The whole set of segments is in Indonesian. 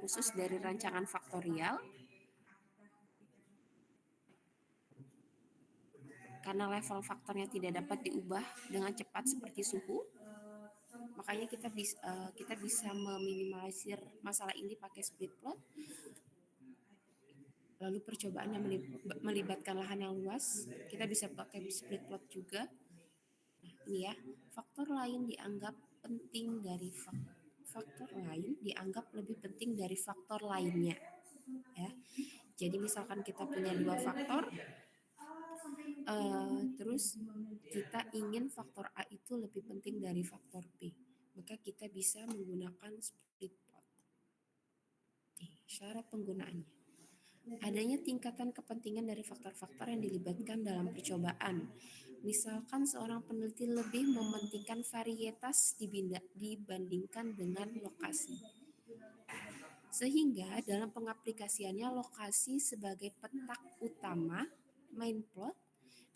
khusus dari rancangan faktorial. Karena level faktornya tidak dapat diubah dengan cepat seperti suhu, makanya kita bisa meminimalisir masalah ini pakai split plot. Lalu percobaan yang melibatkan lahan yang luas, kita bisa pakai split plot juga. Nah, ini ya, faktor lain dianggap lebih penting dari faktor lainnya. Ya, jadi misalkan kita punya 2 faktor, terus kita ingin faktor A itu lebih penting dari faktor B, maka kita bisa menggunakan split plot. Syarat penggunaannya: adanya tingkatan kepentingan dari faktor-faktor yang dilibatkan dalam percobaan. Misalkan seorang peneliti lebih mementingkan varietas dibandingkan dengan lokasi. Sehingga dalam pengaplikasiannya lokasi sebagai petak utama, main plot,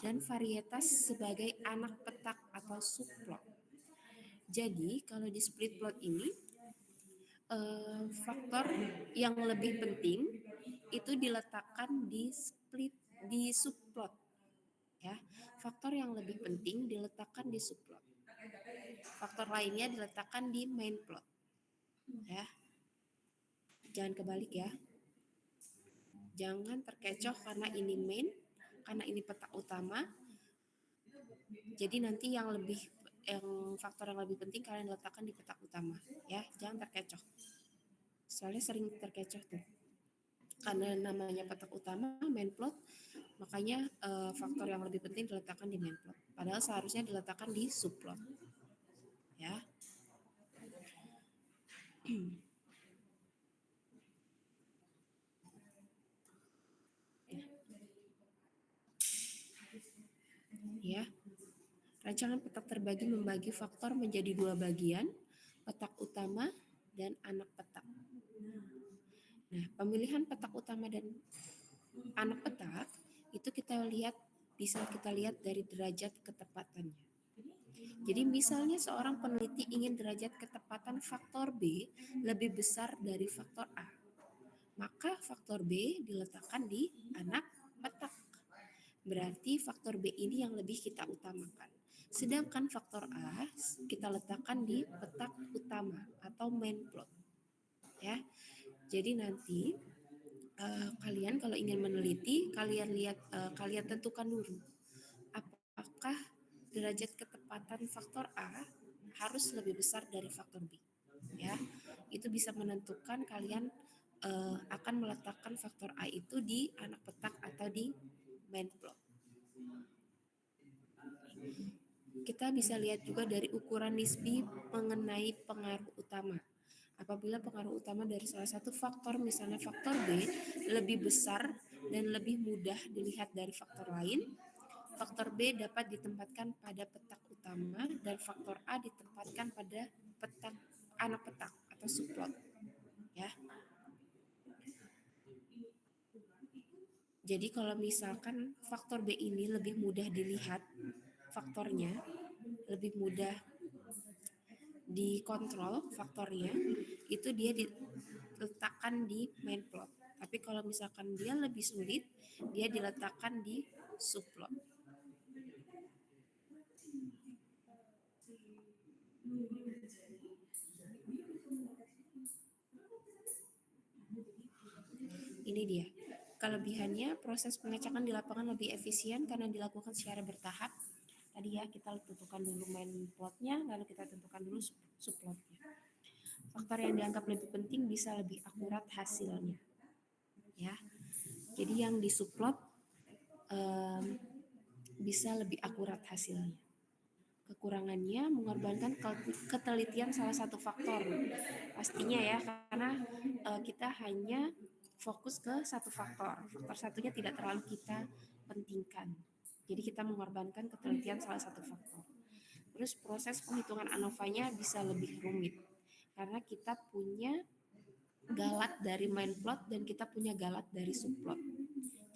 dan varietas sebagai anak petak atau subplot. Jadi kalau di split plot ini faktor yang lebih penting itu diletakkan di subplot. Ya, faktor yang lebih penting diletakkan di subplot. Faktor lainnya diletakkan di main plot. Ya, jangan kebalik ya. Jangan terkecoh karena ini main, karena ini petak utama. Jadi nanti yang faktor yang lebih penting kalian letakkan di petak utama, ya, jangan terkecoh. Soalnya sering terkecoh tuh. Karena namanya petak utama main plot, makanya faktor yang lebih penting diletakkan di main plot. Padahal seharusnya diletakkan di subplot. Ya. Ya. Rancangan petak terbagi membagi faktor menjadi 2 bagian, petak utama dan anak petak. Nah, pemilihan petak utama dan anak petak itu bisa kita lihat dari derajat ketepatannya. Jadi misalnya seorang peneliti ingin derajat ketepatan faktor B lebih besar dari faktor A, maka faktor B diletakkan di anak petak. Berarti faktor B ini yang lebih kita utamakan. Sedangkan faktor A kita letakkan di petak utama atau main plot. Ya. Jadi nanti kalian kalau ingin meneliti, kalian tentukan dulu apakah derajat ketepatan faktor A harus lebih besar dari faktor B. Ya, itu bisa menentukan kalian akan meletakkan faktor A itu di anak petak atau di main plot. Kita bisa lihat juga dari ukuran nisbi mengenai pengaruh utama. Apabila pengaruh utama dari salah satu faktor, misalnya faktor B, lebih besar dan lebih mudah dilihat dari faktor lain, faktor B dapat ditempatkan pada petak utama dan faktor A ditempatkan pada anak petak atau subplot. Ya. Jadi kalau misalkan faktor B ini lebih mudah dilihat faktornya, lebih mudah dikontrol faktornya, itu dia diletakkan di main plot. Tapi kalau misalkan dia lebih sulit, dia diletakkan di subplot. Ini dia. Kelebihannya, proses pengecekan di lapangan lebih efisien karena dilakukan secara bertahap. Tadi ya, kita tentukan dulu main plotnya, lalu kita tentukan dulu subplotnya. Faktor yang dianggap lebih penting bisa lebih akurat hasilnya. Ya, jadi yang di subplot bisa lebih akurat hasilnya. Kekurangannya mengorbankan ketelitian salah satu faktor. Pastinya ya, karena kita hanya fokus ke satu faktor. Faktor satunya tidak terlalu kita pentingkan. Jadi kita mengorbankan ketelitian salah satu faktor. Terus proses penghitungan ANOVA-nya bisa lebih rumit. Karena kita punya galat dari main plot dan kita punya galat dari subplot.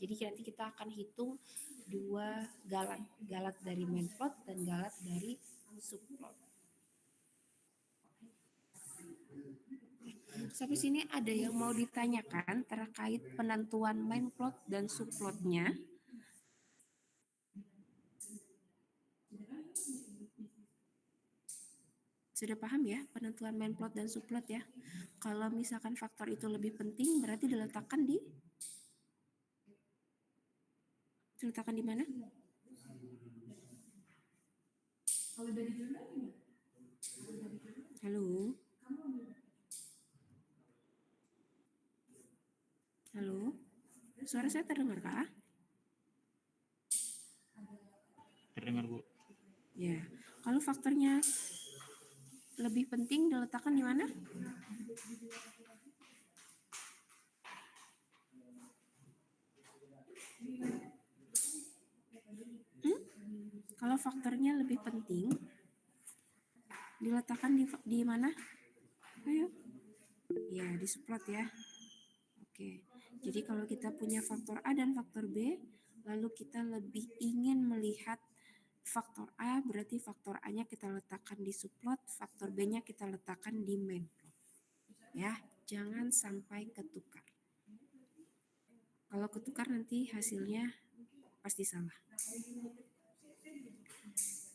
Jadi nanti kita akan hitung 2 galat dari main plot dan galat dari subplot. Sampai sini ada yang mau ditanyakan terkait penentuan main plot dan subplotnya? Sudah paham ya penentuan main plot dan subplot ya? Kalau misalkan faktor itu lebih penting, berarti diletakkan di mana? Halo? Halo? Suara saya terdengar kah? Terdengar, Bu. Ya. Kalau faktornya lebih penting diletakkan di mana? Kalau faktornya lebih penting diletakkan di mana? Ayo. Ya, di subplot ya. Oke. Jadi kalau kita punya faktor A dan faktor B, lalu kita lebih ingin melihat faktor A, berarti faktor A-nya kita letakkan di subplot, faktor B-nya kita letakkan di main plot. Ya, jangan sampai ketukar. Kalau ketukar nanti hasilnya pasti salah.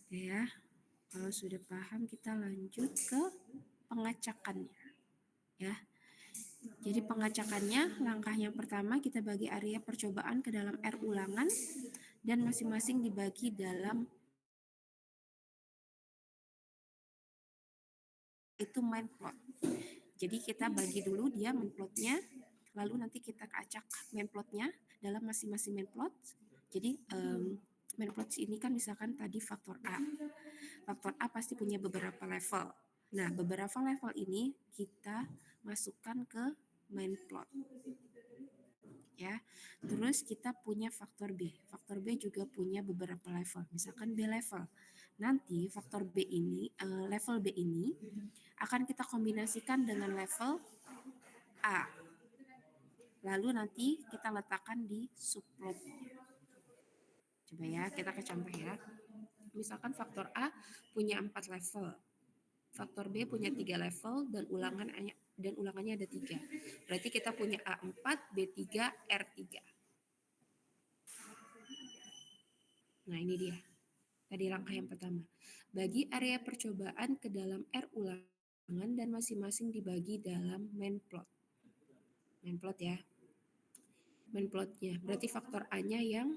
Oke ya. Kalau sudah paham kita lanjut ke pengacakannya. Ya. Jadi pengacakannya, langkah yang pertama kita bagi area percobaan ke dalam R ulangan dan masing-masing dibagi dalam itu main plot. Jadi kita bagi dulu dia main plotnya, lalu nanti kita acak main plotnya dalam masing-masing main plot. Jadi main plot ini kan misalkan tadi faktor A. Faktor A pasti punya beberapa level. Nah, beberapa level ini kita masukkan ke main plot. Ya. Terus kita punya faktor B. Faktor B juga punya beberapa level. Misalkan B level. Nanti faktor B ini, level B ini akan kita kombinasikan dengan level A. Lalu nanti kita letakkan di subplotnya. Coba ya, kita ke contoh ya. Misalkan faktor A punya 4 level. Faktor B punya 3 level dan ulangannya ada 3. Berarti kita punya A4, B3, R3. Nah, ini dia. Tadi langkah yang pertama. Bagi area percobaan ke dalam R ulangan dan masing-masing dibagi dalam main plot. Main plot ya. Main plotnya. Berarti faktor A-nya yang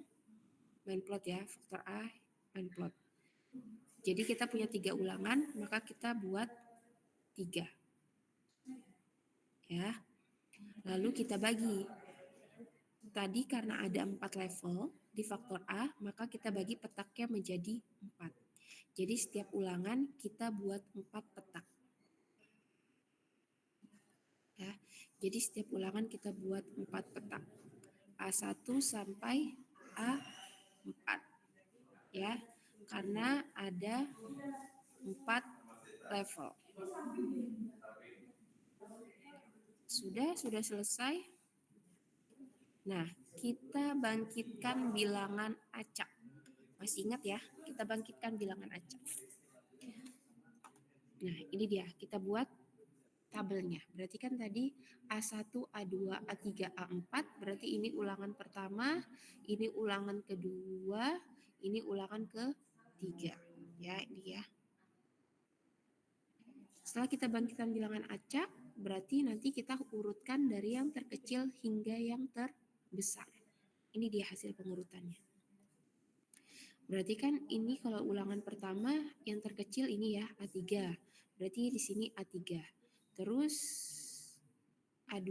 main plot ya. Faktor A main plot. Jadi kita punya 3 ulangan, maka kita buat 3. Ya. Lalu kita bagi. Tadi karena ada 4 level di faktor A, maka kita bagi petaknya menjadi 4. Jadi setiap ulangan kita buat 4 petak. Ya. Jadi setiap ulangan kita buat 4 petak. A1 sampai A4. Ya. Karena ada 4 level. Sudah selesai. Nah, kita bangkitkan bilangan acak. Masih ingat ya, kita bangkitkan bilangan acak. Nah, ini dia, kita buat tabelnya. Berarti kan tadi A1, A2, A3, A4, berarti ini ulangan pertama, ini ulangan kedua, ini ulangan ketiga. Ya, ini ya. Setelah kita bangkitkan bilangan acak, berarti nanti kita urutkan dari yang terkecil hingga yang terbesar. Ini dia hasil pengurutannya. Berarti kan ini kalau ulangan pertama yang terkecil ini ya A3. Berarti di sini A3. Terus A2.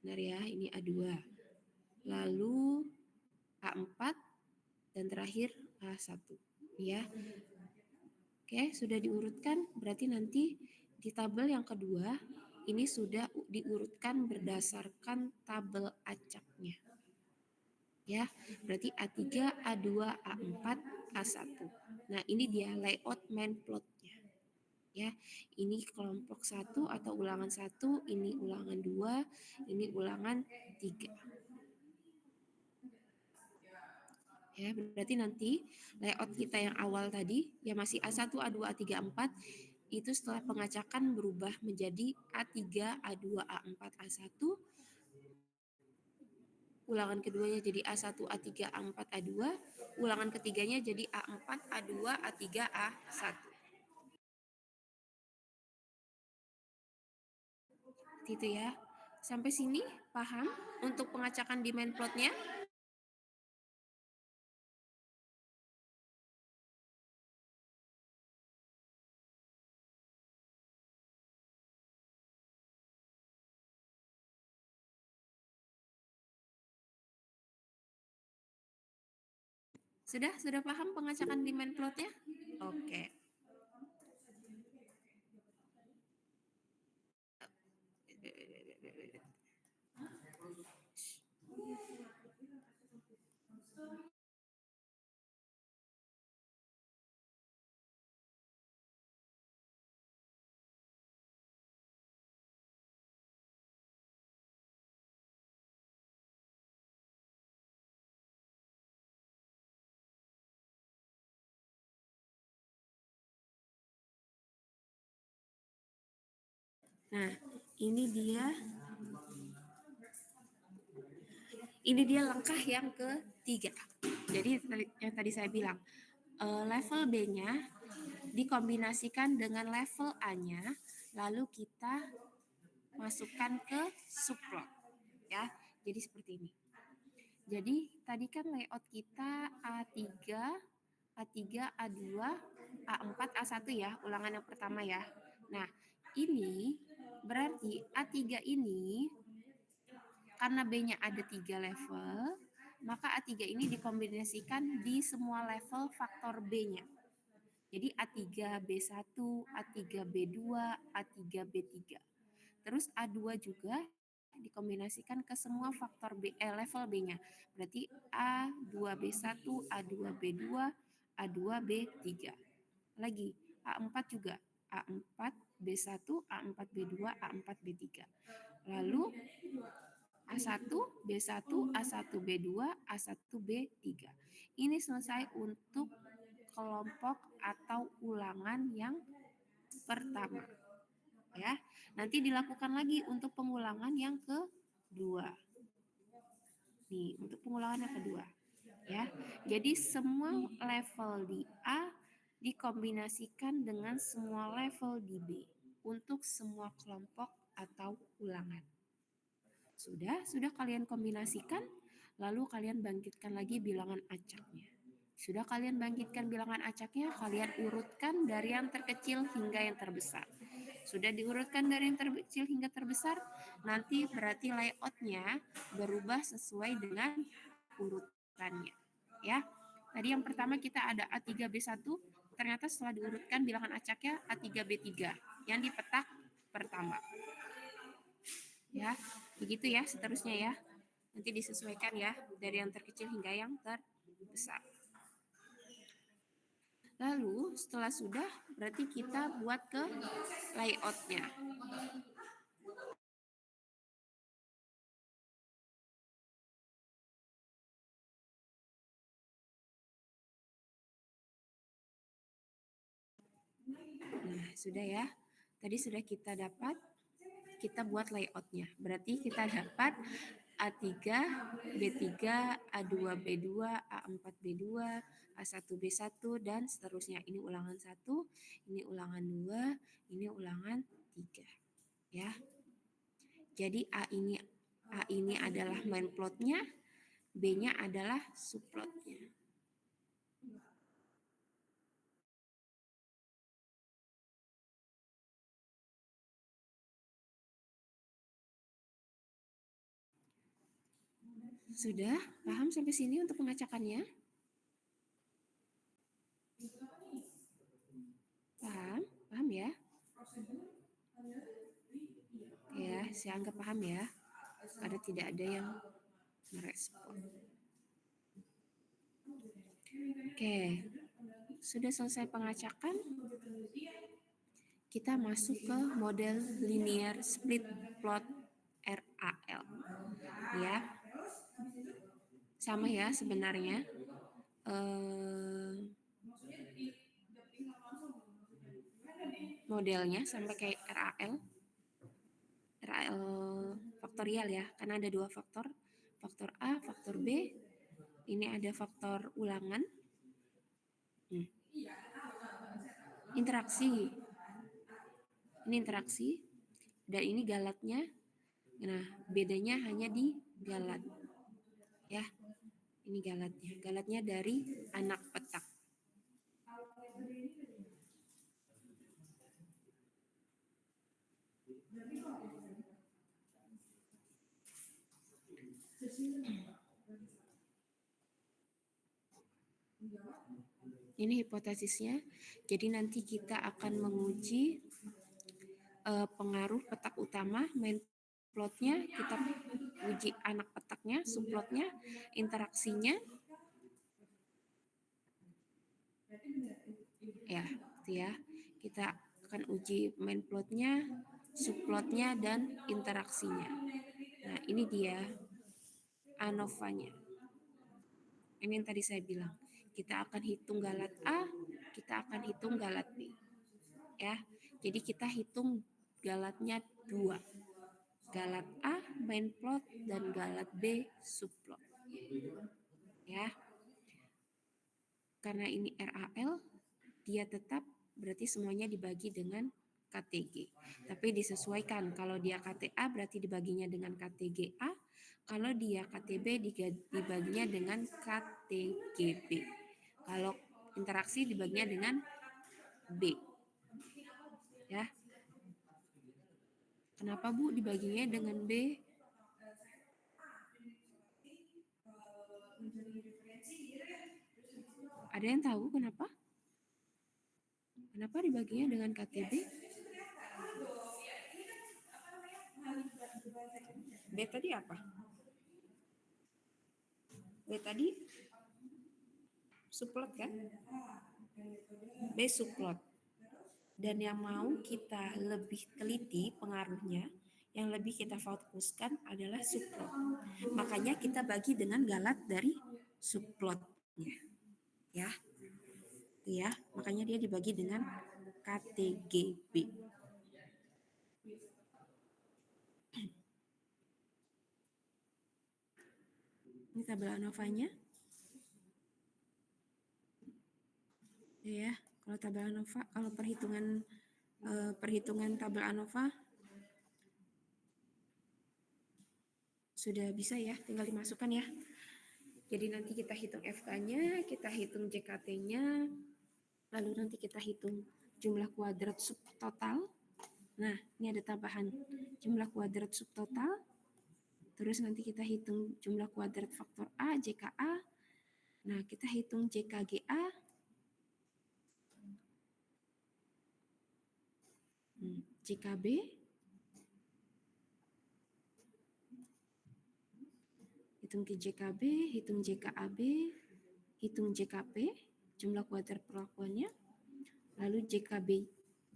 Benar ya, ini A2. Lalu A4 dan terakhir A1 ya. Oke, sudah diurutkan, berarti nanti di tabel yang kedua ini sudah diurutkan berdasarkan tabel acaknya. Ya, berarti A3, A2, A4, A1. Nah, ini dia layout main plotnya. Ya, ini kelompok 1 atau ulangan 1, ini ulangan 2, ini ulangan 3. Ya, berarti nanti layout kita yang awal tadi, ya masih A1, A2, A3, A4, itu setelah pengacakan berubah menjadi A3, A2, A4, A1. Ulangan keduanya jadi A1, A3, A4, A2. Ulangan ketiganya jadi A4, A2, A3, A1. Gitu ya. Sampai sini paham untuk pengacakan demand plotnya? Sudah paham pengacakan demand plotnya? Oke. Nah, ini dia langkah yang ketiga. Jadi yang tadi saya bilang, level B-nya dikombinasikan dengan level A-nya, lalu kita masukkan ke subplot. Ya, jadi seperti ini. Jadi tadi kan layout kita A3, A2, A4, A1 ya, ulangan yang pertama ya. Nah, ini berarti A3 ini karena B-nya ada 3 level, maka A3 ini dikombinasikan di semua level faktor B-nya. Jadi A3 B1, A3 B2, A3 B3. Terus A2 juga dikombinasikan ke semua faktor level B-nya. Berarti A2B1, A2B2, A2B3. Lagi A4 juga. A4 B1, A4 B2, A4 B3. Lalu A1, B1, A1 B2, A1 B3. Ini selesai untuk kelompok atau ulangan yang pertama. Ya, nanti dilakukan lagi untuk pengulangan yang kedua. Nih, untuk pengulangan yang kedua. Ya, jadi semua level di A dikombinasikan dengan semua level di B untuk semua kelompok atau ulangan. Sudah kalian kombinasikan, lalu kalian bangkitkan lagi bilangan acaknya. Sudah kalian bangkitkan bilangan acaknya, kalian urutkan dari yang terkecil hingga yang terbesar. Sudah diurutkan dari yang terkecil hingga terbesar, nanti berarti layoutnya berubah sesuai dengan urutannya. Ya, tadi yang pertama kita ada A3B1, ternyata setelah diurutkan bilangan acaknya A3B3 yang di petak pertama. Ya, begitu ya seterusnya ya. Nanti disesuaikan ya dari yang terkecil hingga yang terbesar. Lalu setelah sudah berarti kita buat ke layoutnya. Nah, sudah ya. Tadi sudah kita dapat, kita buat layoutnya. Berarti kita dapat A3, B3, A2, B2, A4, B2, A1, B1, dan seterusnya. Ini ulangan 1, ini ulangan 2, ini ulangan 3. Ya. Jadi A ini adalah main plotnya, B-nya adalah subplotnya. Sudah paham sampai sini untuk pengacakannya? Paham? Paham ya? Ya, saya anggap paham ya. Karena tidak ada yang merespon. Oke, sudah selesai pengacakan. Kita masuk ke model linear split plot RAL. Ya, sama ya sebenarnya. modelnya sampai kayak RAL faktorial ya, karena ada 2 faktor, faktor A, faktor B. Ini ada faktor ulangan. Interaksi. Ini interaksi dan ini galatnya. Nah, bedanya hanya di galat. Ya. Ini galatnya. Galatnya dari anak petak. Ini hipotesisnya. Jadi nanti kita akan menguji pengaruh petak utama, main plotnya, kita uji anak petaknya, subplotnya, interaksinya. Ya, itu ya. Kita akan uji main plotnya, subplotnya, dan interaksinya. Nah, ini dia ANOVA-nya. Ini yang tadi saya bilang. Kita akan hitung galat A, kita akan hitung galat B. Ya, jadi kita hitung galatnya 2. Galat A main plot dan galat B subplot. Ya. Karena ini RAL, dia tetap berarti semuanya dibagi dengan KTG. Tapi disesuaikan, kalau dia KTA berarti dibaginya dengan KTGA, kalau dia KTB dibaginya dengan KTGB. Kalau interaksi dibaginya dengan B. Ya. Kenapa Bu dibaginya dengan B? Ada yang tahu kenapa? Kenapa dibaginya dengan KTB? B tadi apa? B tadi subplot kan? B subplot. Dan yang mau kita lebih teliti pengaruhnya, yang lebih kita fokuskan adalah subplot. Makanya kita bagi dengan galat dari subplotnya. Ya. Ya, makanya dia dibagi dengan KTGB. Ini tabel ANOVA-nya. Ya, kalau tabel ANOVA, kalau perhitungan tabel ANOVA sudah bisa ya, tinggal dimasukkan ya. Jadi nanti kita hitung FK-nya, kita hitung JKT-nya, lalu nanti kita hitung jumlah kuadrat subtotal. Nah, ini ada tambahan jumlah kuadrat subtotal. Terus nanti kita hitung jumlah kuadrat faktor A, JKA. Nah, kita hitung JKGA. JKB. Hitung JKB, hitung JKAB, hitung JKP, jumlah kuadrat perlakuannya. Lalu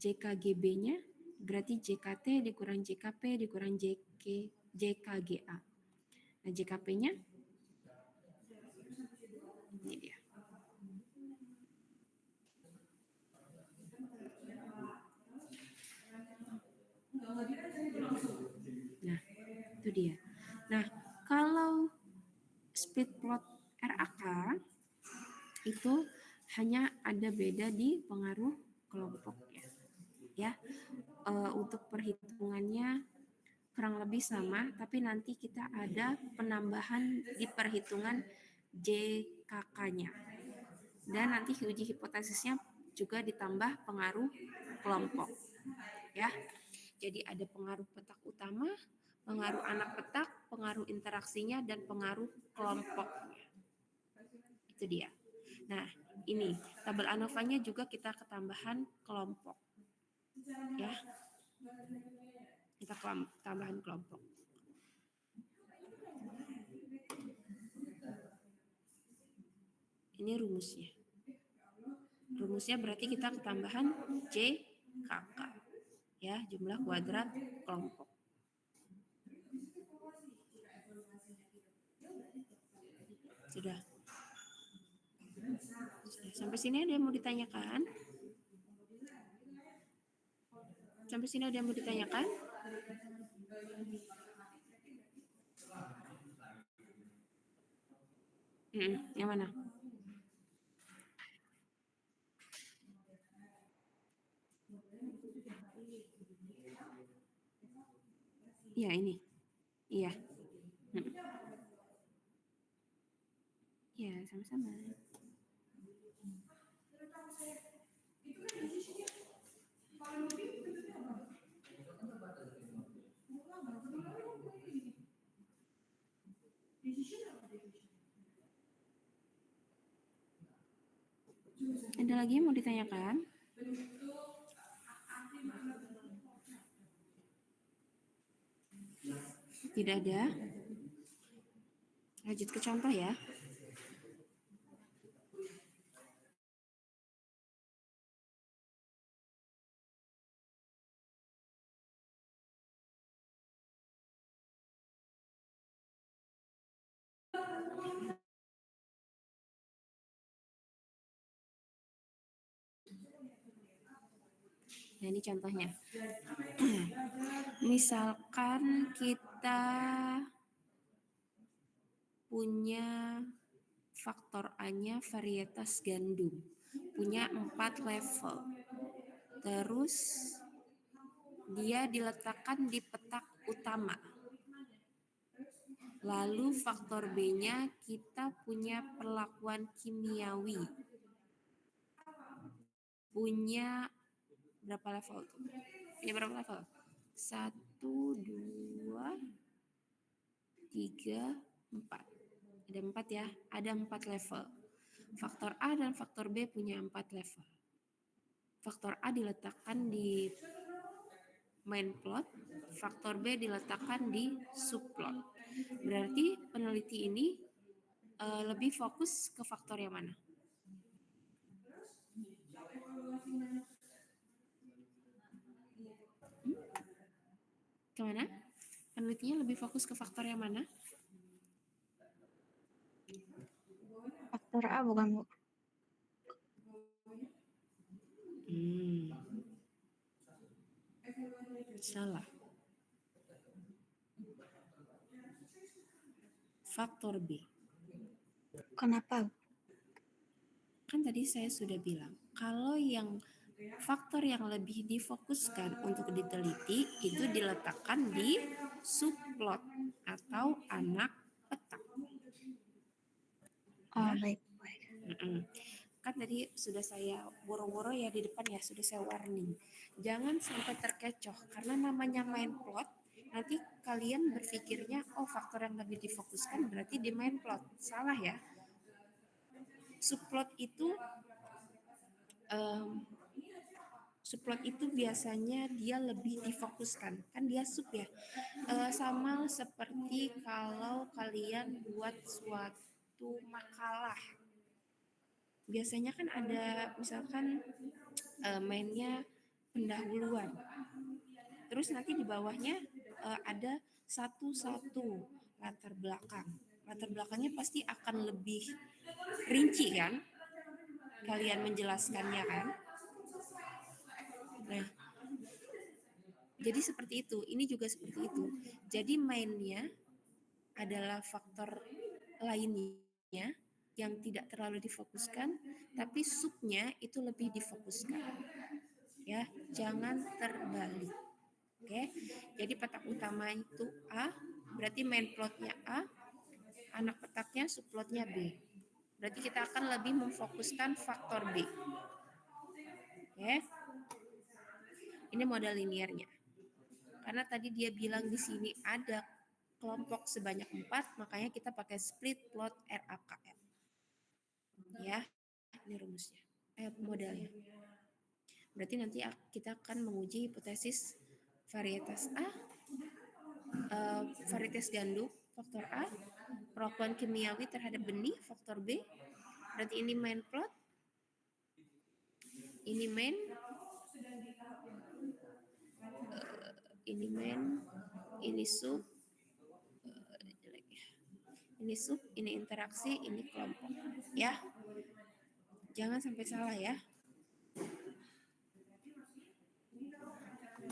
JKGB-nya berarti JKT dikurang JKP dikurang JKGA. Nah, JKP-nya ini dia. Nah, itu dia. Nah, kalau split plot RAK itu hanya ada beda di pengaruh kelompoknya. Ya, untuk perhitungannya kurang lebih sama, tapi nanti kita ada penambahan di perhitungan JKK-nya. Dan nanti uji hipotesisnya juga ditambah pengaruh kelompok. Ya. Jadi ada pengaruh petak utama, pengaruh anak petak, pengaruh interaksinya, dan pengaruh kelompoknya. Itu dia. Nah, ini tabel ANOVA-nya juga kita ketambahan kelompok. Ya. Kita tambahan kelompok. Ini rumusnya. Rumusnya berarti kita ketambahan JKK. Ya, jumlah kuadrat kelompok. Sudah. Sampai sini ada yang mau ditanyakan? Sampai sini ada yang mau ditanyakan? Yang mana? Iya, ini. Iya. Iya, sama-sama. Ada lagi yang mau ditanyakan? Tidak ada. Lanjut ke contoh ya. Nah, ini contohnya. Misalkan kita punya faktor A-nya varietas gandum, punya 4 level. Terus dia diletakkan di petak utama. Lalu faktor B-nya kita punya perlakuan kimiawi. Punya berapa level tuh? Ini berapa level? 1, 2, 3, 4. Ada 4 ya, ada 4 level. Faktor A dan faktor B punya 4 level. Faktor A diletakkan di main plot, faktor B diletakkan di subplot. Berarti peneliti ini lebih fokus ke faktor yang mana? Kemana? Penelitinya lebih fokus ke faktor yang mana? Faktor A bukan, Bu? Salah. Faktor B. Kenapa, Bu? Kan tadi saya sudah bilang, kalau yang faktor yang lebih difokuskan untuk diteliti itu diletakkan di subplot atau anak petak. Oh, baik. Kan tadi sudah saya woro-woro ya di depan ya, sudah saya warning. Jangan sampai terkecoh karena namanya main plot. Nanti kalian berpikirnya, oh faktor yang lebih difokuskan berarti di main plot. Salah ya. Subplot itu subplot itu biasanya dia lebih difokuskan. Kan dia sub ya. Sama seperti kalau kalian buat suatu makalah. Biasanya kan ada misalkan mainnya pendahuluan. Terus nanti di bawahnya ada satu-satu latar belakang. Latar belakangnya pasti akan lebih rinci kan? Kalian menjelaskannya kan? Nah, jadi seperti itu. Ini juga seperti itu. Jadi mainnya adalah faktor lainnya yang tidak terlalu difokuskan, tapi subnya itu lebih difokuskan. Ya, jangan terbalik. Oke, jadi petak utama itu A, berarti main plotnya A, anak petaknya subplotnya B. Berarti kita akan lebih memfokuskan faktor B. Oke, ini model linearnya. Karena tadi dia bilang di sini ada kelompok sebanyak 4, makanya kita pakai split plot RAKL. Ya, ini rumusnya, modelnya. Berarti nanti kita akan menguji hipotesis varietas A, varietas gandum, faktor A, perlakuan kimiawi terhadap benih, faktor B. Berarti ini main plot, ini main, ini sub, ini sub, ini interaksi, ini kelompok. Ya, jangan sampai salah ya.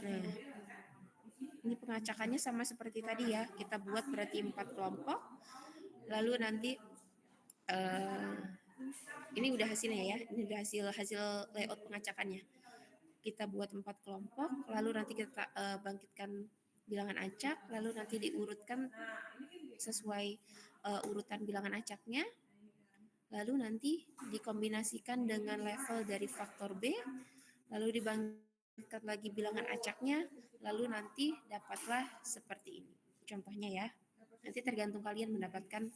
Nah, ini pengacakannya sama seperti tadi ya. Kita buat berarti 4 kelompok. Lalu nanti ini udah hasilnya ya. Ini udah hasil layout pengacakannya. Kita buat 4 kelompok, lalu nanti kita bangkitkan bilangan acak, lalu nanti diurutkan sesuai urutan bilangan acaknya. Lalu nanti dikombinasikan dengan level dari faktor B, lalu dibangkitkan lagi bilangan acaknya, lalu nanti dapatlah seperti ini. Contohnya ya, nanti tergantung kalian mendapatkan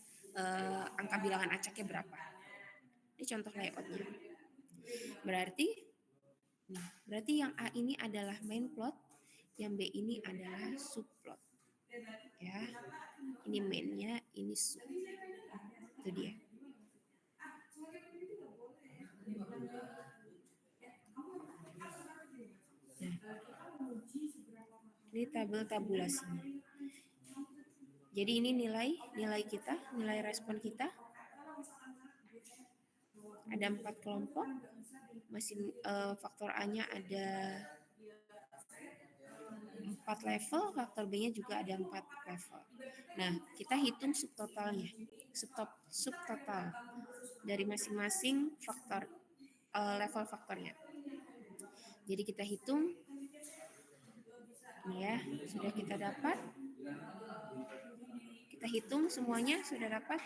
angka bilangan acaknya berapa. Ini contoh layoutnya. Berarti yang A ini adalah main plot, yang B ini adalah subplot. Ya, ini mainnya, ini sub. Itu dia. Nah, ini tabel tabulasinya. Jadi ini nilai kita, nilai respon kita. Ada 4 kelompok. Masih faktor A-nya ada 4 level, faktor B-nya juga ada 4 level. Nah, kita hitung subtotalnya. Subtotal dari masing-masing faktor level faktornya. Jadi kita hitung. Ini ya, sudah kita dapat. Kita hitung semuanya sudah dapat.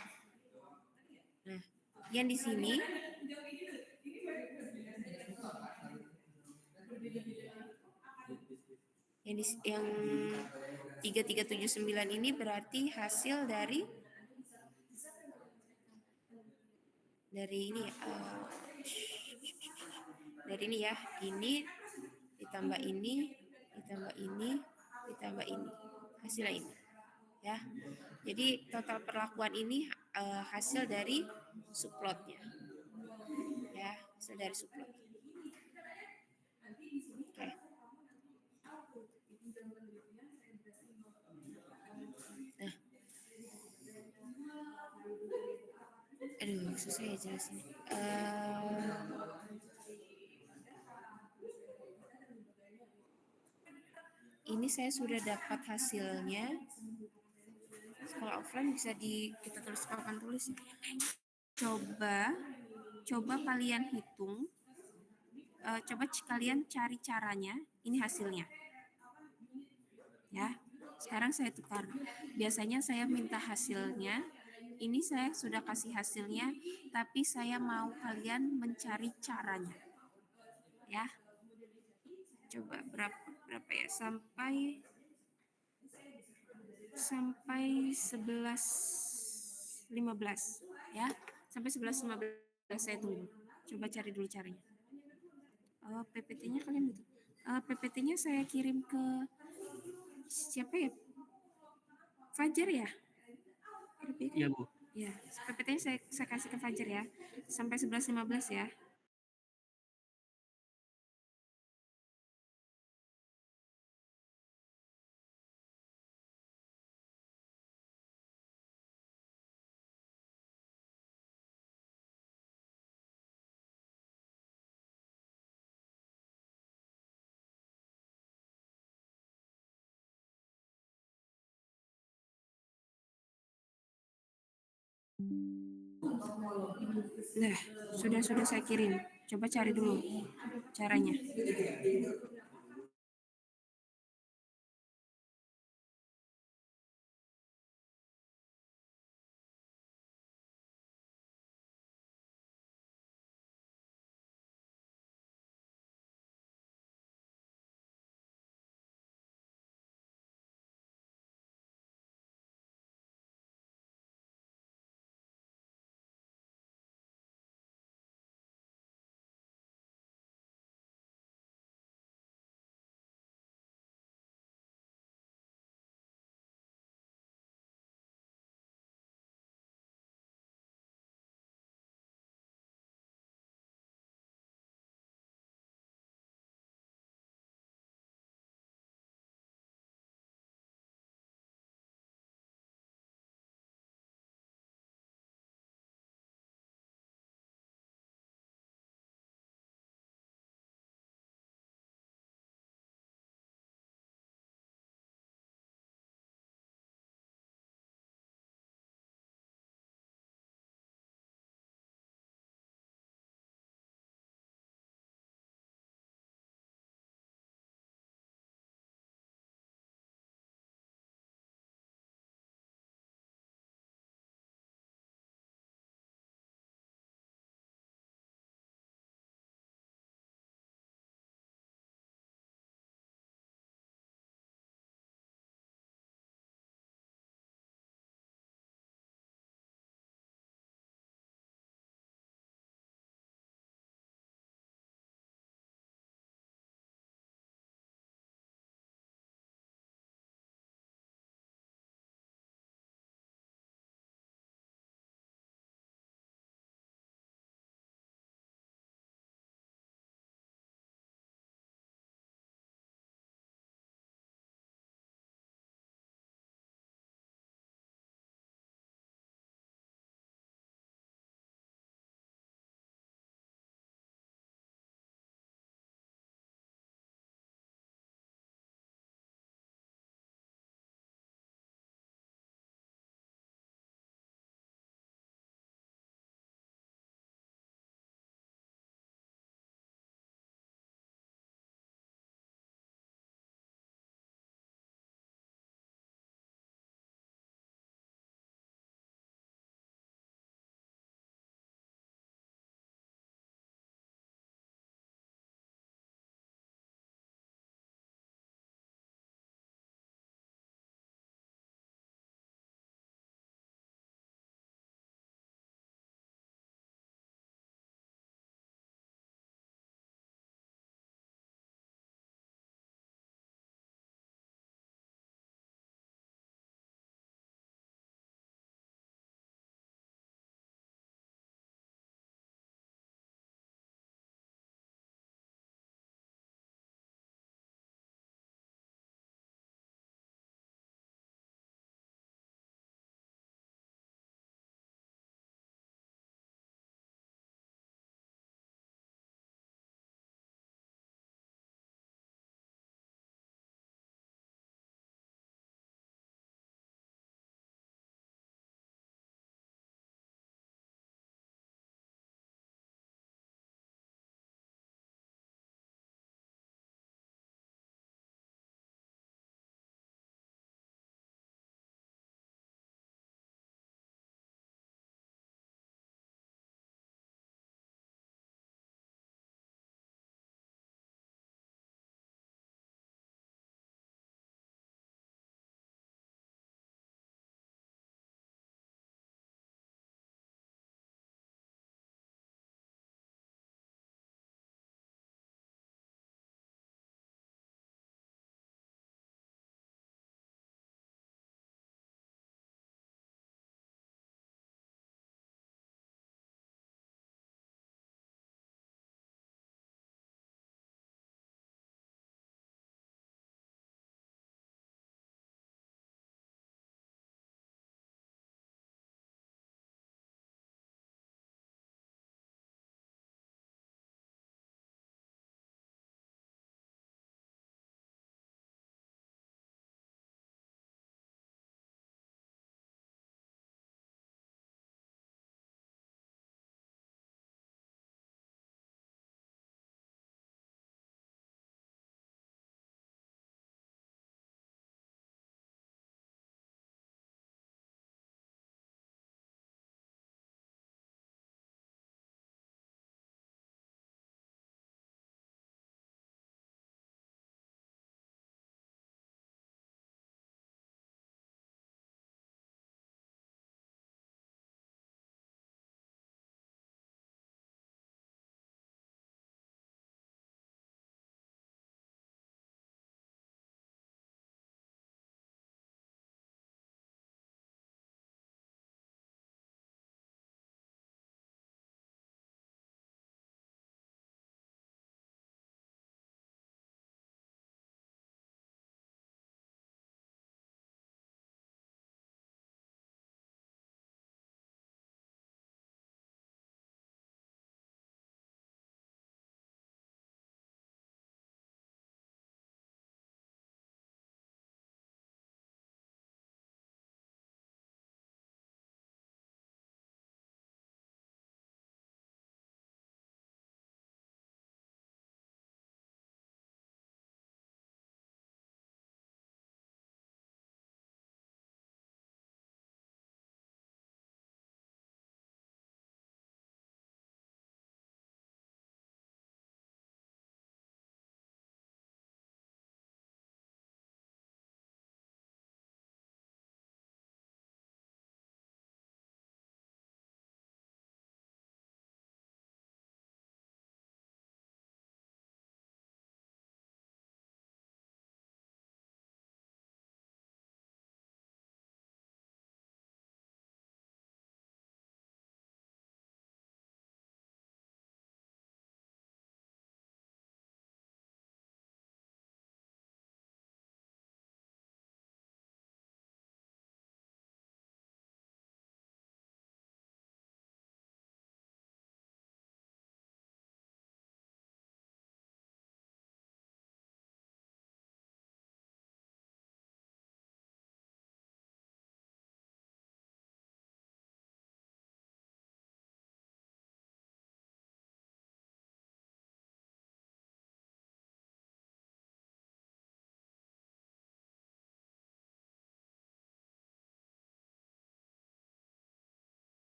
Nah, yang di sini yang 3379 ini berarti hasil dari ini dari ini ya, ini ditambah ini ditambah ini, hasilnya ini ya. Jadi total perlakuan ini hasil dari subplotnya ya, hasil dari subplot. Oke. Nah, aduh susah ya jelasin. Ini saya sudah dapat hasilnya. Kalau offline bisa kita tulis papan tulis ya. Coba kalian hitung. Coba kalian cari caranya. Ini hasilnya. Ya. Sekarang saya tukar. Biasanya saya minta hasilnya. Ini saya sudah kasih hasilnya, tapi saya mau kalian mencari caranya. Ya. Coba berapa ya? Sampai 11.15 ya. Sampai 11.15 saya tunggu. Coba cari dulu caranya. PPT-nya kalian butuh. PPT-nya saya kirim ke siapa ya? Fajar ya? Iya, Bu. Ya, PPT-nya saya kasih ke Fajar ya. Sampai 11.15 ya. Nah, sudah saya kirim. Coba cari dulu caranya.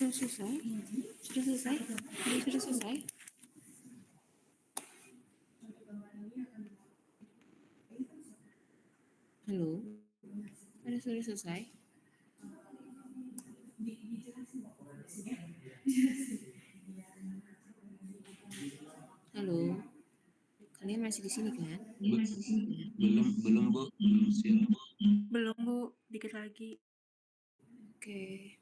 Sudah selesai? Sudah selesai? Sudah selesai? Halo? Sudah selesai? Halo? Kalian masih di sini kan? Belum Bu, belum siap. Belum, Bu. Dikit lagi. Oke.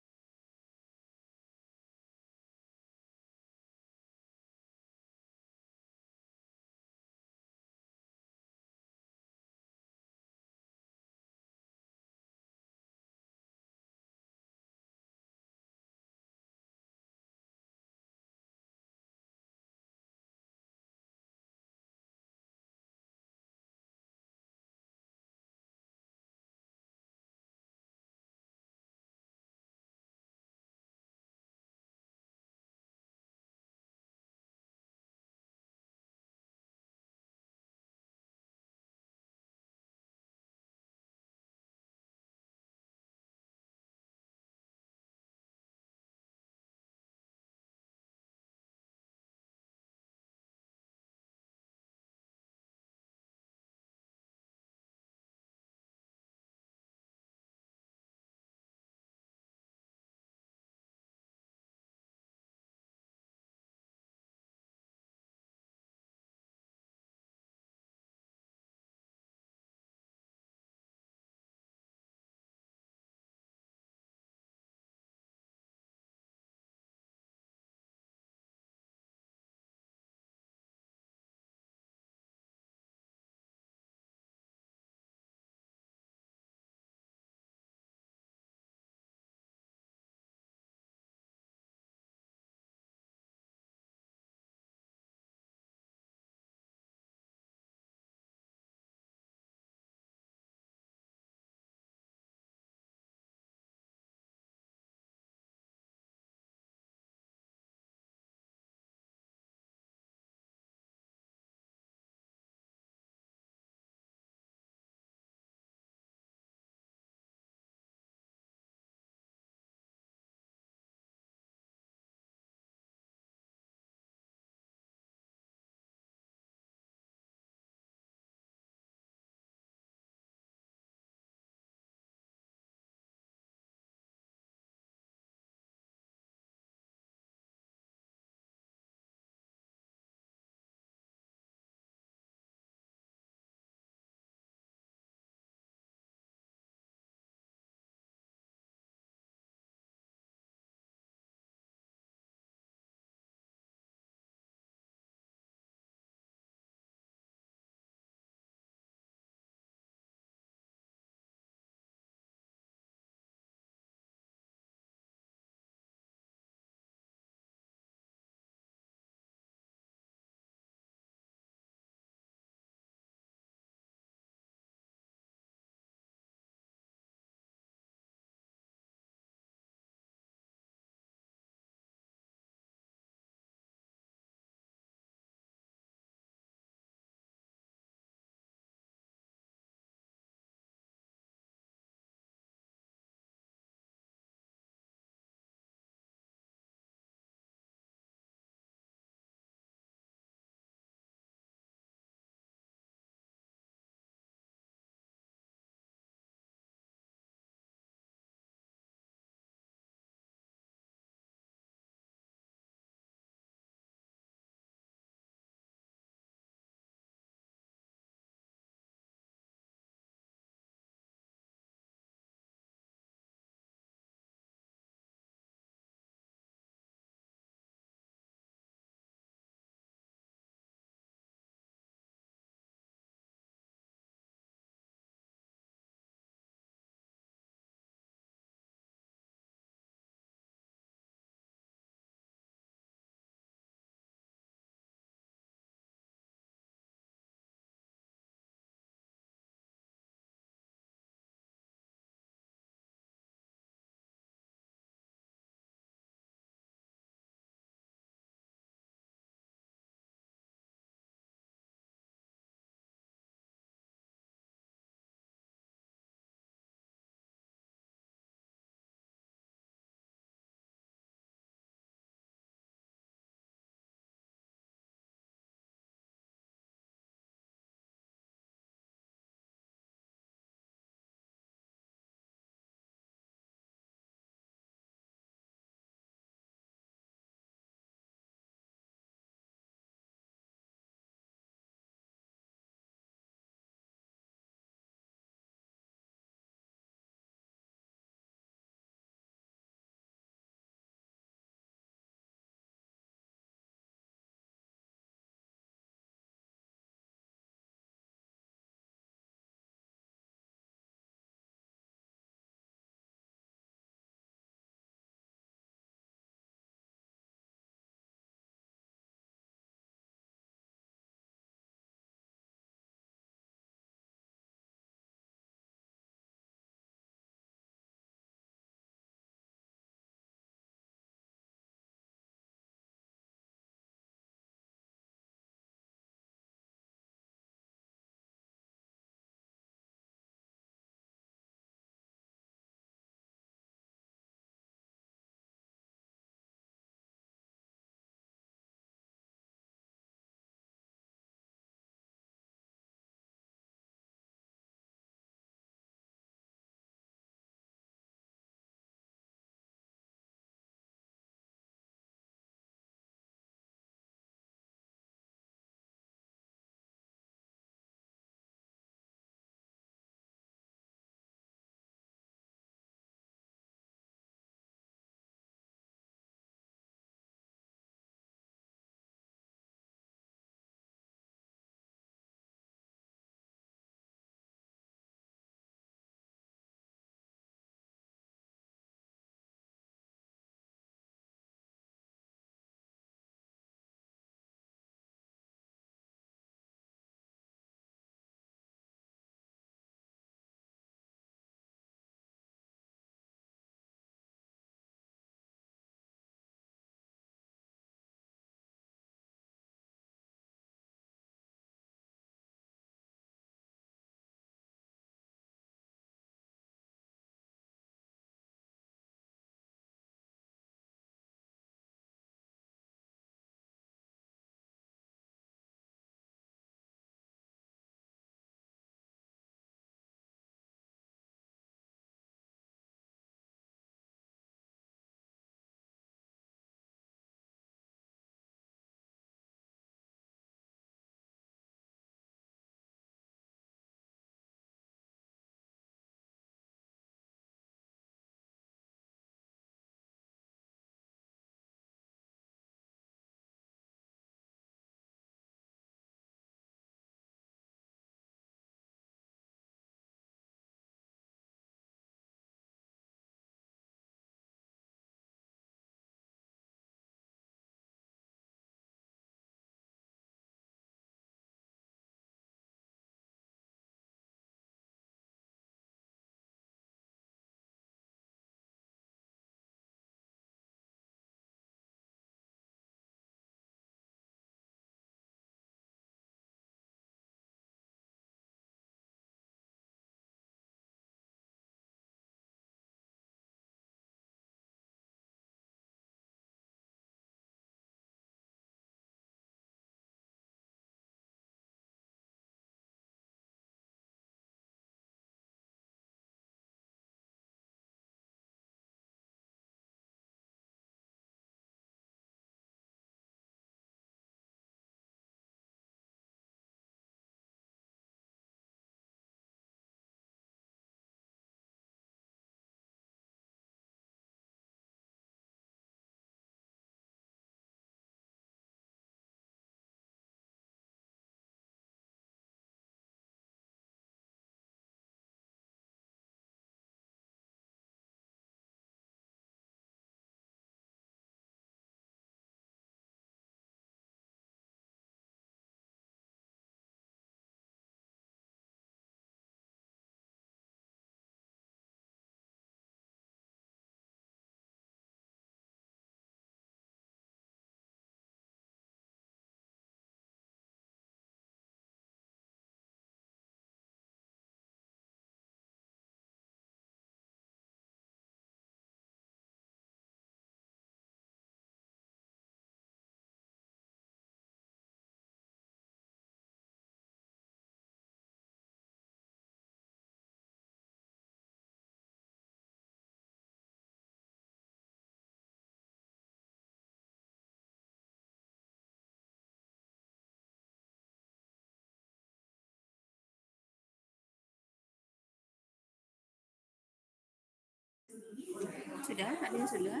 Sudah? Ada yang sudah?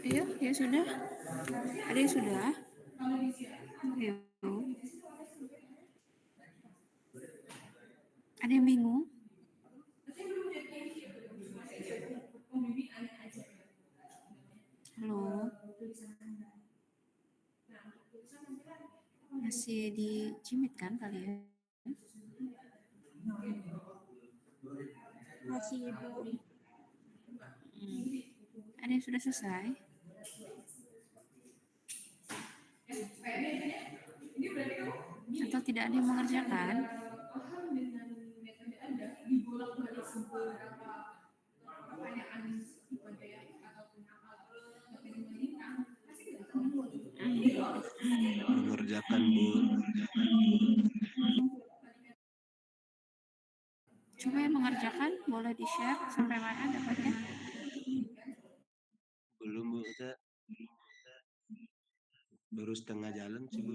Ayo, ya sudah. Ada yang sudah? Ayo. Ada yang bingung? Halo? Masih di Cimit kan kalian? Masih Ibu. Ada yang sudah selesai? Atau tidak ada yang mengerjakan? Mengerjakan, Bu. Coba yang mengerjakan, boleh di-share sampai mana dapatnya? Belum, Bu. Kita baru setengah jalan sih, Bu.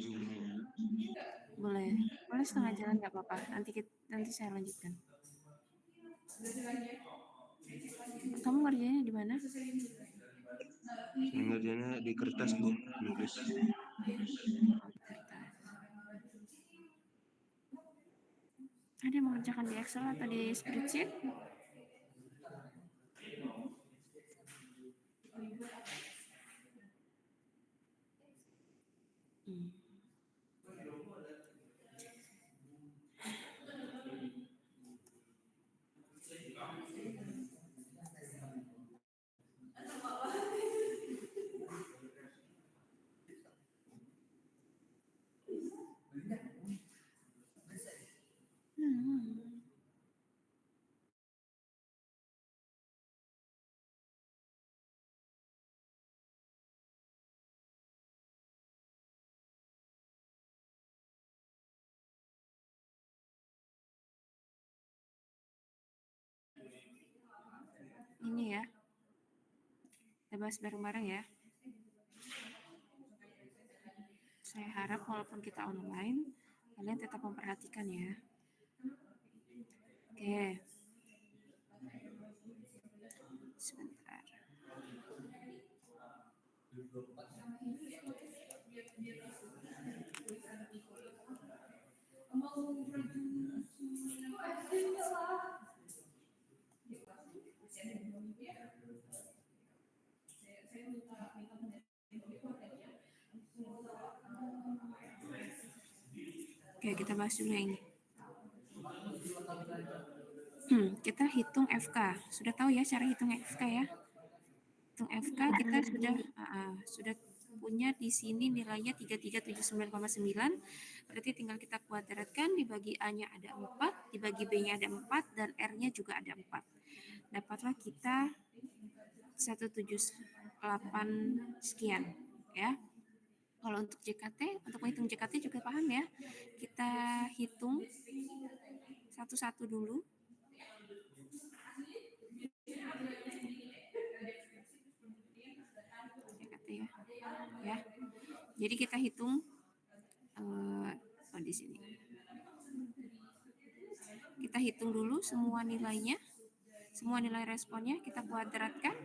Boleh, boleh setengah jalan nggak apa-apa. Nanti saya lanjutkan. Kamu ngerjainnya di mana? Saya ngerjainnya di kertas, Bu. Nulis. Ada yang mengerjakan di Excel atau di spreadsheet? ini ya. Kita bahas bareng-bareng ya. Saya harap walaupun kita online, kalian tetap memperhatikan ya. Oke. Sebentar. Oke, kita bahas dulu yang ini. Kita hitung FK. Sudah tahu ya cara hitung FK ya? Hitung FK kita sudah punya di sini nilainya 3379,9. Berarti tinggal kita kuadratkan, dibagi A-nya ada 4, dibagi B-nya ada 4, dan R-nya juga ada 4. Dapatlah kita 178 sekian ya. Kalau untuk JKT, untuk menghitung JKT juga paham ya. Kita hitung satu-satu dulu. JKT ya. Ya. Jadi kita hitung di sini. Kita hitung dulu semua nilainya. Semua nilai responnya kita kuadratkan.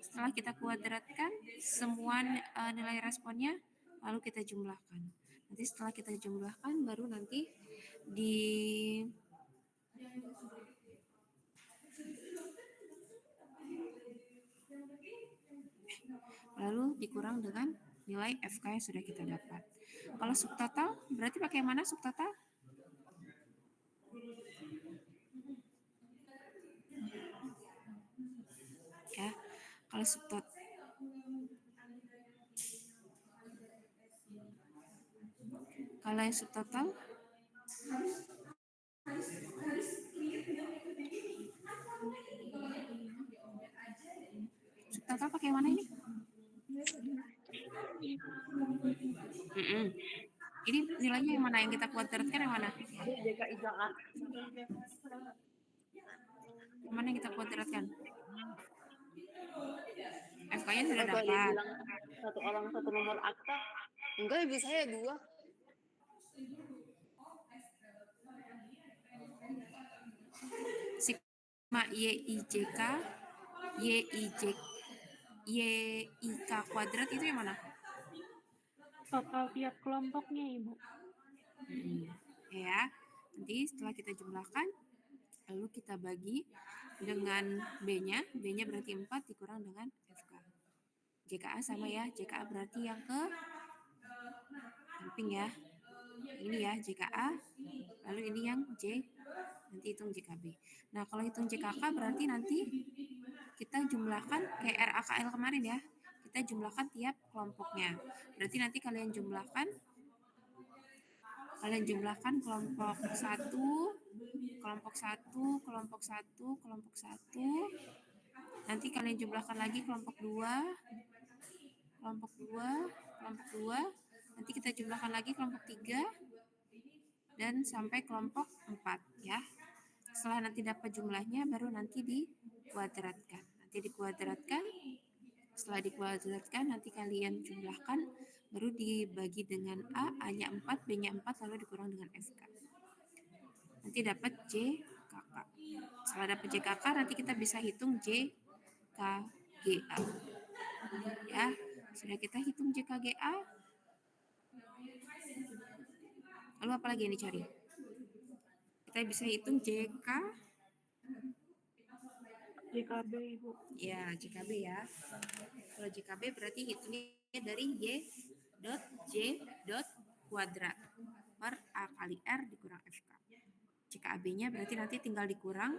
Setelah kita kuadratkan semua nilai responnya, lalu kita jumlahkan. Nanti setelah kita jumlahkan, baru nanti lalu dikurang dengan nilai FK yang sudah kita dapat. Kalau subtotal, berarti pakai mana subtotal? Ya, kalau subtotal. Kalau yang subtotal, subtotal pakai mana ini? Ini nilainya yang mana? Yang kita kuadratkan yang mana? Yang mana yang kita kuadratkan? FK-nya sudah dapat. Satu orang satu nomor akta. Enggak, ibu saya 2. Sigma YIJK YIK kuadrat itu yang mana? Total tiap kelompoknya, Ibu. Ya, nanti setelah kita jumlahkan, lalu kita bagi dengan B-nya. B-nya berarti 4 dikurang dengan FK. JKA sama ya, JKA berarti yang ke samping ya. Ini ya JKA, lalu ini yang J, nanti hitung JKB. Nah, kalau hitung JKK berarti nanti kita jumlahkan kayak RAKL kemarin ya. Kita jumlahkan tiap kelompoknya. Berarti nanti kalian jumlahkan kelompok 1, kelompok 1, kelompok 1, kelompok 1. Nanti kalian jumlahkan lagi kelompok 2, kelompok 2, kelompok 2. Nanti kita jumlahkan lagi kelompok 3 dan sampai kelompok 4 ya. Setelah nanti dapat jumlahnya baru nanti dikuadratkan. Nanti dikuadratkan. Setelah dikuadratkan nanti kalian jumlahkan baru dibagi dengan A-nya 4, B-nya 4 lalu dikurang dengan FK. Nanti dapat JKK. Setelah dapat JKK nanti kita bisa hitung JKGA. Ya, sudah kita hitung JKGA. Lalu apa lagi yang dicari? Kita bisa hitung JKB, Ibu. Ya, JKB ya. Kalau JKB berarti hitungnya dari Y.J. kuadrat per A kali R dikurang FK. JKAB-nya berarti nanti tinggal dikurang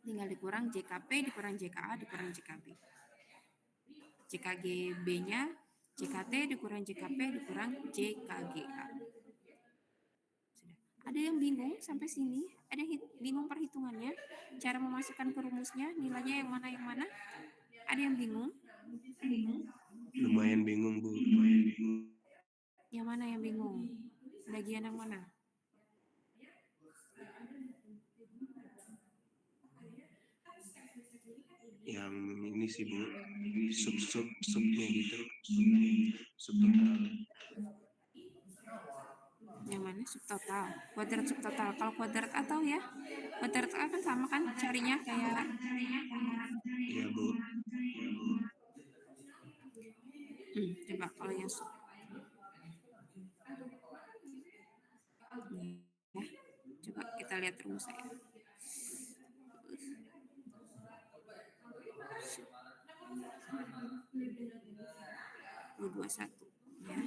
JKP dikurang JKA dikurang JKB. JKGB-nya JKT dikurang JKP dikurang JKGA. Sudah. Ada yang bingung sampai sini? Ada bingung perhitungannya? Cara memasukkan ke rumusnya, nilainya yang mana? Ada yang bingung? Lumayan bingung, Bu. Yang mana yang bingung? Bagian yang mana? Yang ini sih Bu, subnya gitu, subtotal. Yang mana? Subtotal. Kuadrat subtotal. Kalau kuadrat A tahu ya? Kuadrat A kan sama kan carinya kayak Iya Bu. coba kalau yang sub. Ya. Coba kita lihat rumusnya. U21 ya.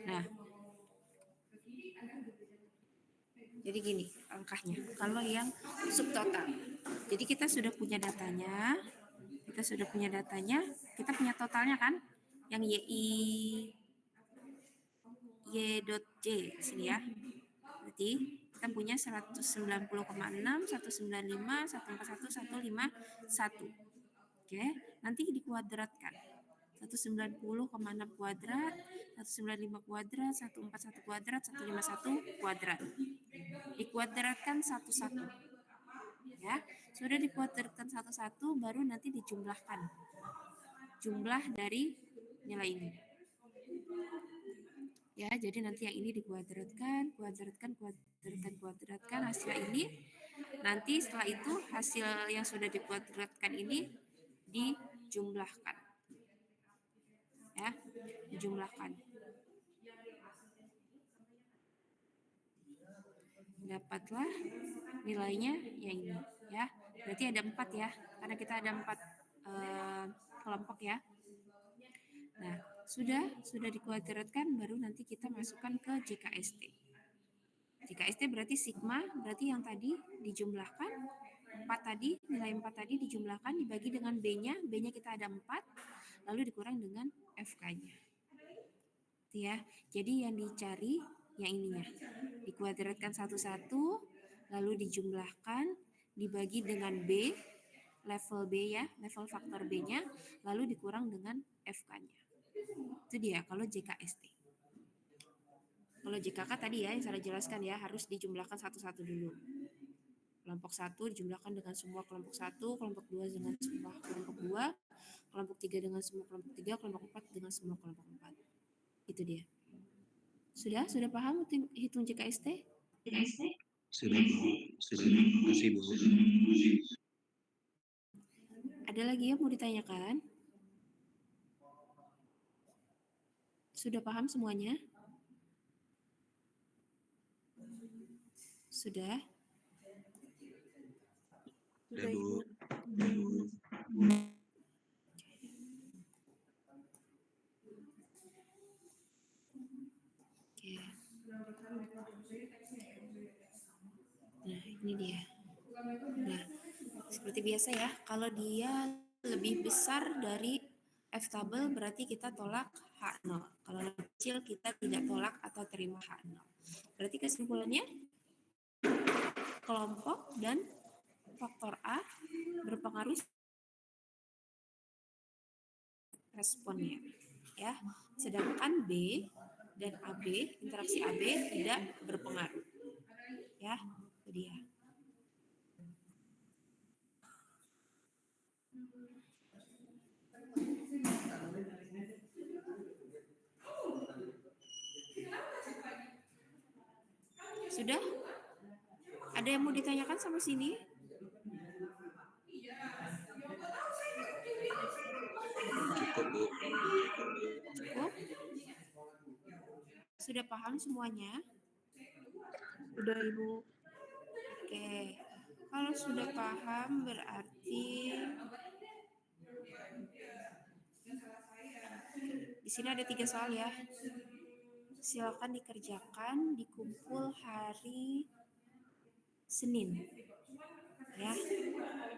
Nah, jadi gini angkanya. Kalau yang subtotal. Jadi kita sudah punya datanya. Kita punya totalnya kan? Yang Y dot J sini ya. Berarti kita punya 190,6, 195, 141, 151. Oke, nanti dikuadratkan. 190,6 kuadrat, 195 kuadrat, 141 kuadrat, 151 kuadrat. Dikuadratkan satu-satu. Ya, sudah dikuadratkan satu-satu baru nanti dijumlahkan. Jumlah dari nilai ini. Ya, jadi nanti yang ini dikuadratkan, kuadratkan hasil ini. Nanti setelah itu hasil yang sudah dikuadratkan ini dijumlahkan. Ya, dijumlahkan. Dapatlah nilainya yang ini ya. Berarti ada 4 ya, karena kita ada 4 kelompok ya. Nah, sudah dikuadratkan baru nanti kita masukkan ke JKST. JKST berarti sigma, berarti yang tadi dijumlahkan 4 tadi, nilai 4 tadi dijumlahkan dibagi dengan B-nya, B-nya kita ada 4, lalu dikurang dengan FK-nya. Ya, jadi yang dicari yang ininya. Dikuadratkan satu-satu, lalu dijumlahkan, dibagi dengan B, level B ya, level faktor B-nya, lalu dikurang dengan FK-nya. Itu dia kalau JKST. Kalau JKK tadi ya yang saya jelaskan ya, harus dijumlahkan satu-satu dulu. Kelompok 1 dijumlahkan dengan semua kelompok 1, kelompok 2 dengan semua kelompok 2, kelompok 3 dengan semua kelompok 3, kelompok 4 dengan semua kelompok 4. Itu dia. Sudah paham hitung JKST? Sudah Bu. Sudah. Terima kasih Bu. Ada lagi yang mau ditanyakan? Sudah paham semuanya? Sudah? Sudah Bu. Oke. Nah, ini dia. Nah, seperti biasa ya, kalau dia lebih besar dari F-tabel berarti kita tolak H0. Kalau lebih kecil kita tidak tolak atau terima H0. Berarti kesimpulannya kelompok dan faktor A berpengaruh responnya ya. Sedangkan B dan AB, interaksi AB tidak berpengaruh. Ya, itu dia. Sudah? Ada yang mau ditanyakan sampai sini? Cukup Bu. Cukup? Sudah paham semuanya? Udah Ibu. Oke. Kalau sudah paham berarti di sini ada 3 soal ya. Silakan dikerjakan di kumpul hari Senin. Ya.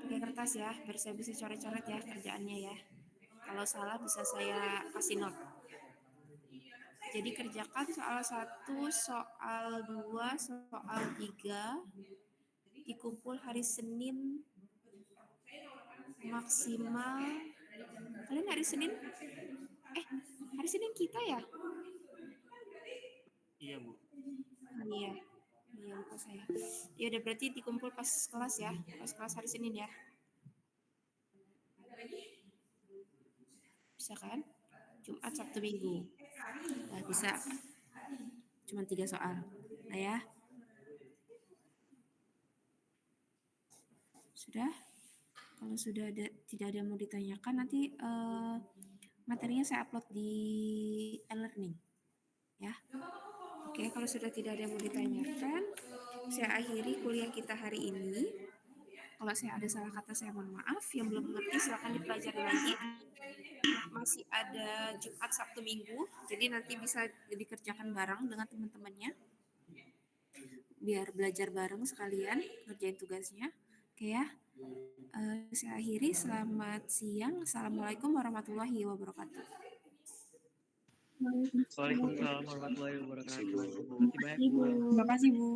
Pakai kertas ya, biar saya bisa coret-coret ya kerjaannya ya. Kalau salah bisa saya kasih note. Jadi kerjakan soal 1, soal 2, soal 3 dikumpul hari Senin maksimal. Kalian hari Senin? Hari Senin kita ya? Iya Bu. Iya. Iya lupa saya. Ya udah berarti dikumpul pas kelas ya, pas kelas hari Senin ya. Bisa kan? Jumat, Sabtu, Minggu. Nah, bisa. Cuma 3 soal. Nah ya. Sudah? Kalau sudah tidak ada yang mau ditanyakan, nanti materinya saya upload di e-learning. Ya. Oke, kalau sudah tidak ada yang mau ditanyakan, saya akhiri kuliah kita hari ini. Kalau saya ada salah kata, saya mohon maaf. Yang belum mengerti, silakan dipelajari lagi. Masih ada Jumat, Sabtu, Minggu. Jadi nanti bisa dikerjakan bareng dengan teman-temannya. Biar belajar bareng sekalian, ngerjain tugasnya. Oke ya. Saya akhiri. Selamat siang. Assalamualaikum warahmatullahi wabarakatuh. Waalaikumsalam warahmatullahi wabarakatuh. Terima kasih, Bu. Terima kasih banyak, Bu. Bu. Terima kasih, Bu.